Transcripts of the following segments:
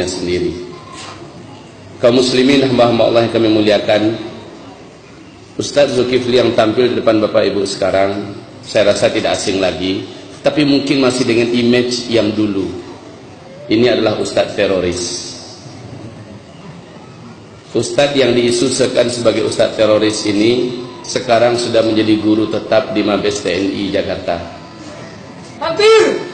sendiri. Kaum muslimin, hamba-hamba Allah yang kami muliakan, Ustadz Zulkifli yang tampil di depan Bapak Ibu sekarang, saya rasa tidak asing lagi, tapi mungkin masih dengan image yang dulu. Ini adalah Ustadz teroris. Ustadz yang diisukan sebagai Ustadz teroris ini sekarang sudah menjadi guru tetap di Mabes TNI Jakarta. Hampir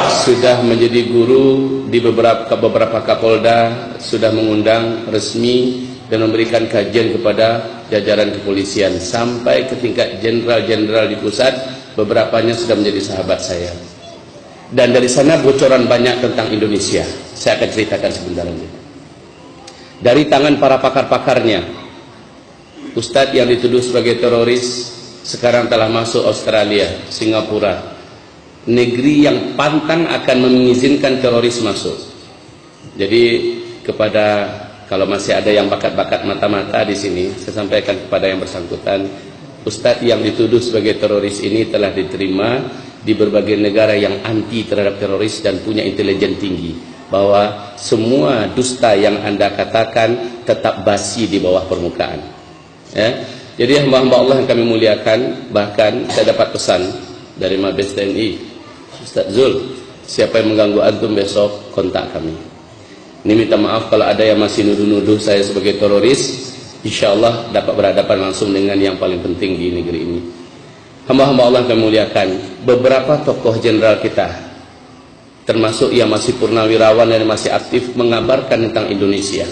Sudah menjadi guru di beberapa Kapolda, sudah mengundang resmi dan memberikan kajian kepada jajaran kepolisian sampai ke tingkat jenderal-jenderal di pusat. Beberapanya sudah menjadi sahabat saya, dan dari sana bocoran banyak tentang Indonesia. Saya akan ceritakan sebentar lagi. Dari tangan para pakar-pakarnya, Ustadz yang dituduh sebagai teroris sekarang telah masuk Australia, Singapura, negeri yang pantang akan mengizinkan teroris masuk. Jadi kalau masih ada yang bakat-bakat mata-mata di sini, saya sampaikan kepada yang bersangkutan, Ustadz yang dituduh sebagai teroris ini telah diterima di berbagai negara yang anti terhadap teroris dan punya intelijen tinggi, bahwa semua dusta yang Anda katakan tetap basi di bawah permukaan. Ya. Jadi hamba-hamba Allah yang kami muliakan, bahkan saya dapat pesan dari Mabes TNI, Ustadz Zul, siapa yang mengganggu antum besok kontak kami. Ini minta maaf kalau ada yang masih nuduh-nuduh saya sebagai teroris. Insya Allah dapat berhadapan langsung dengan yang paling penting di negeri ini. Hamba-hamba Allah yang kami muliakan, beberapa tokoh jenderal kita, termasuk yang masih purnawirawan dan masih aktif, mengabarkan tentang Indonesia,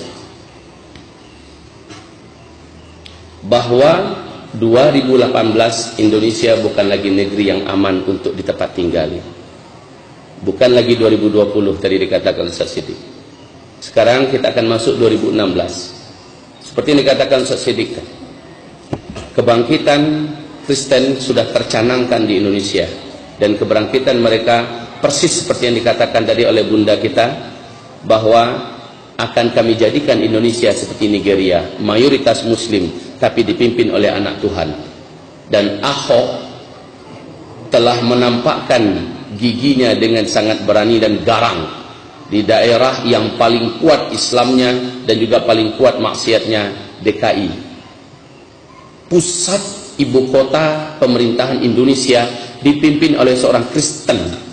bahwa 2018 Indonesia bukan lagi negeri yang aman untuk ditempat tinggali. Bukan lagi 2020 tadi dikatakan Ustaz Siddiq. Sekarang kita akan masuk 2016. Seperti yang dikatakan Ustaz Siddiq, kebangkitan Kristen sudah tercanangkan di Indonesia, dan kebangkitan mereka persis seperti yang dikatakan tadi oleh bunda kita, bahwa akan kami jadikan Indonesia seperti Nigeria, mayoritas muslim tapi dipimpin oleh anak Tuhan. Dan Ahok telah menampakkan giginya dengan sangat berani dan garang di daerah yang paling kuat Islamnya dan juga paling kuat maksiatnya, DKI, pusat ibu kota pemerintahan Indonesia, dipimpin oleh seorang Kristen.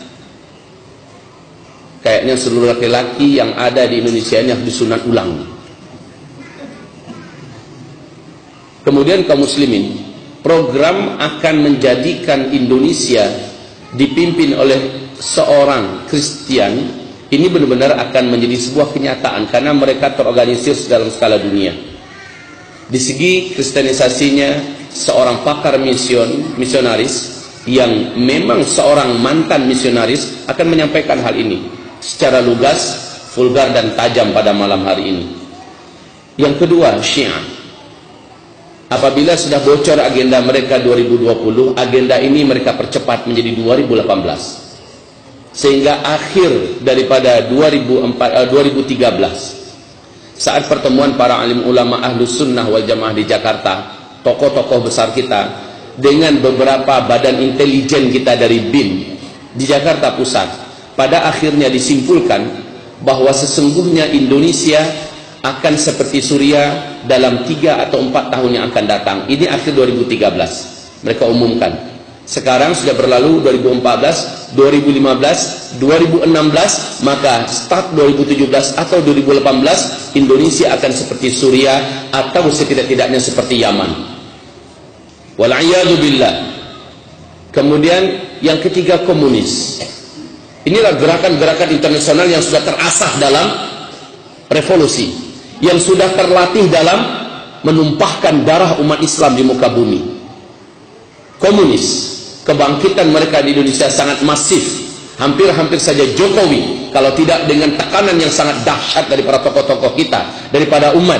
Kayaknya seluruh laki-laki yang ada di Indonesia ini harus disunat ulang. Kemudian kaum muslimin, program akan menjadikan Indonesia dipimpin oleh seorang Kristen ini benar-benar akan menjadi sebuah kenyataan, karena mereka terorganisir dalam skala dunia. Di segi kristenisasinya, seorang pakar misionaris yang memang seorang mantan misionaris akan menyampaikan hal ini secara lugas, vulgar dan tajam pada malam hari ini. Yang kedua, Syiah. Apabila sudah bocor agenda mereka 2020, agenda ini mereka percepat menjadi 2018. Sehingga akhir daripada 2013, saat pertemuan para alim ulama Ahlus Sunnah wal Jamaah di Jakarta, tokoh-tokoh besar kita, dengan beberapa badan intelijen kita dari BIN di Jakarta Pusat, pada akhirnya disimpulkan bahwa sesungguhnya Indonesia akan seperti Suriah dalam 3 atau 4 tahun yang akan datang. Ini akhir 2013 mereka umumkan. Sekarang sudah berlalu 2014, 2015, 2016, maka start 2017 atau 2018 Indonesia akan seperti Suriah atau setidak-tidaknya seperti Yaman. Wal'iyadu billah. Kemudian yang ketiga, komunis. Inilah gerakan-gerakan internasional yang sudah terasah dalam revolusi, yang sudah terlatih dalam menumpahkan darah umat Islam di muka bumi. Komunis, kebangkitan mereka di Indonesia sangat masif. Hampir-hampir saja Jokowi, kalau tidak dengan tekanan yang sangat dahsyat dari para tokoh-tokoh kita, daripada umat,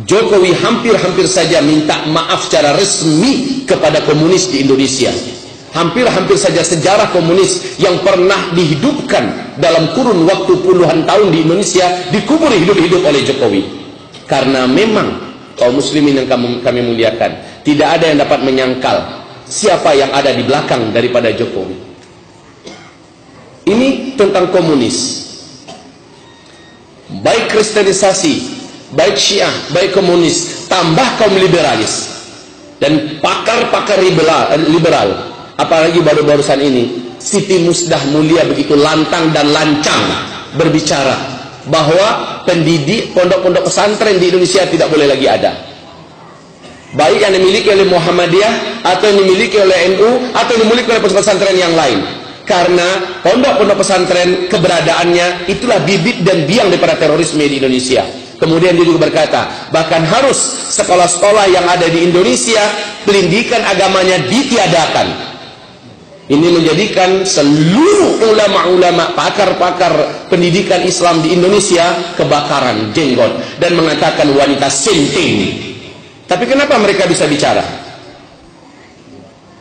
Jokowi hampir-hampir saja minta maaf secara resmi kepada komunis di Indonesia. Hampir-hampir saja sejarah komunis yang pernah dihidupkan dalam kurun waktu puluhan tahun di Indonesia dikubur hidup-hidup oleh Jokowi. Karena memang kaum muslimin yang kami muliakan, tidak ada yang dapat menyangkal siapa yang ada di belakang daripada Jokowi. Ini tentang komunis. baik kristenisasi, baik Syiah, baik komunis, tambah kaum liberalis dan pakar-pakar liberal, apalagi baru-barusan ini Siti Musdah Mulia begitu lantang dan lancang berbicara bahwa pendidik pondok-pondok pesantren di Indonesia tidak boleh lagi ada, baik yang dimiliki oleh Muhammadiyah atau yang dimiliki oleh NU atau yang dimiliki oleh pesantren yang lain, karena pondok-pondok pesantren keberadaannya itulah bibit dan biang daripada terorisme di Indonesia. Kemudian dia juga berkata, bahkan harus sekolah-sekolah yang ada di Indonesia pendidikan agamanya ditiadakan. Ini menjadikan seluruh ulama-ulama, pakar-pakar pendidikan Islam di Indonesia kebakaran jenggot dan mengatakan wanita sinting. Tapi kenapa mereka bisa bicara?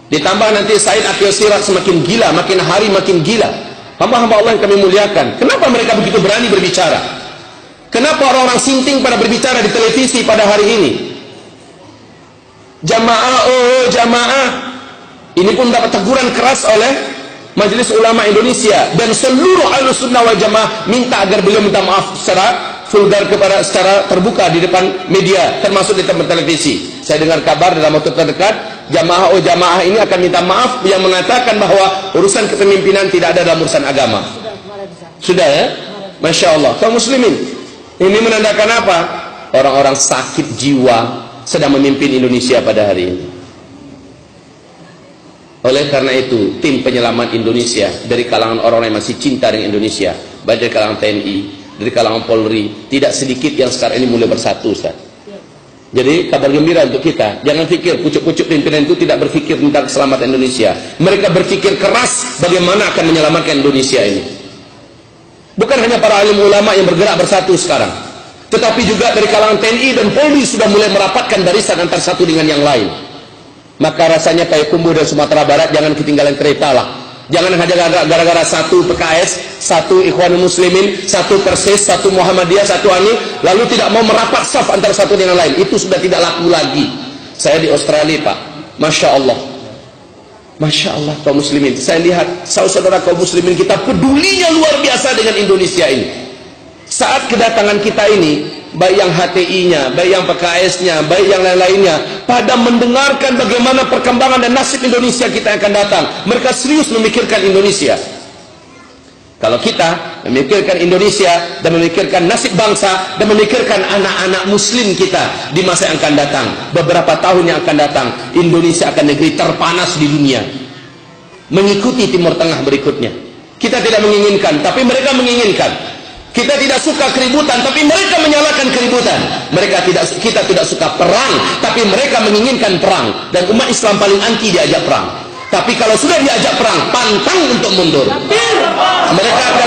Ditambah nanti Said Akhil Siraj semakin gila, makin hari makin gila. Hamba-hamba Allah yang kami muliakan, kenapa mereka begitu berani berbicara? Kenapa orang-orang sinting pada berbicara di televisi pada hari ini? Jamaah, oh jamaah. Ini pun dapat teguran keras oleh Majelis Ulama Indonesia, dan seluruh Ahlus Sunnah wal Jamaah minta agar beliau minta maaf secara vulgar secara terbuka di depan media, termasuk di tempat televisi. Saya dengar kabar dalam waktu terdekat jamaah, oh jamaah ini akan minta maaf yang mengatakan bahwa urusan kepemimpinan tidak ada dalam urusan agama. Sudah ya? Masya Allah. Kaum muslimin, ini menandakan apa? Orang-orang sakit jiwa sedang memimpin Indonesia pada hari ini. Oleh karena itu, tim penyelamat Indonesia dari kalangan orang yang masih cinta dengan Indonesia, baik dari kalangan TNI, dari kalangan Polri, tidak sedikit yang sekarang ini mulai bersatu, Ustaz. Jadi kabar gembira untuk kita. Jangan pikir pucuk-pucuk pimpinan itu tidak berpikir tentang keselamatan Indonesia. Mereka berpikir keras bagaimana akan menyelamatkan Indonesia ini. Bukan hanya para alim ulama yang bergerak bersatu sekarang, tetapi juga dari kalangan TNI dan Polri sudah mulai merapatkan barisan antara satu dengan yang lain. Maka rasanya Payakumbuh dan Sumatera Barat jangan ketinggalan kereta lah. Jangan hanya gara-gara satu PKS, satu Ikhwanul Muslimin, satu Persis, satu Muhammadiyah, satu ANI, lalu tidak mau merapat saf antara satu dengan lain. Itu sudah tidak laku lagi. Saya di Australia, Pak, Masya Allah, Masya Allah, kaum muslimin. Saya lihat saudara kaum muslimin kita pedulinya luar biasa dengan Indonesia ini. Saat kedatangan kita ini, baik yang HTI-nya, baik yang PKS-nya, baik yang lain-lainnya, pada mendengarkan bagaimana perkembangan dan nasib Indonesia kita akan datang, mereka serius memikirkan Indonesia. Kalau kita memikirkan Indonesia dan memikirkan nasib bangsa dan memikirkan anak-anak muslim kita di masa yang akan datang, beberapa tahun yang akan datang, Indonesia akan negeri terpanas di dunia, mengikuti Timur Tengah berikutnya. Kita tidak menginginkan, tapi mereka menginginkan. Kita tidak suka keributan, tapi mereka menyalakan keributan. Kita tidak suka perang, tapi mereka menginginkan perang. Dan umat Islam paling anti diajak perang. Tapi kalau sudah diajak perang, pantang untuk mundur. Mereka akan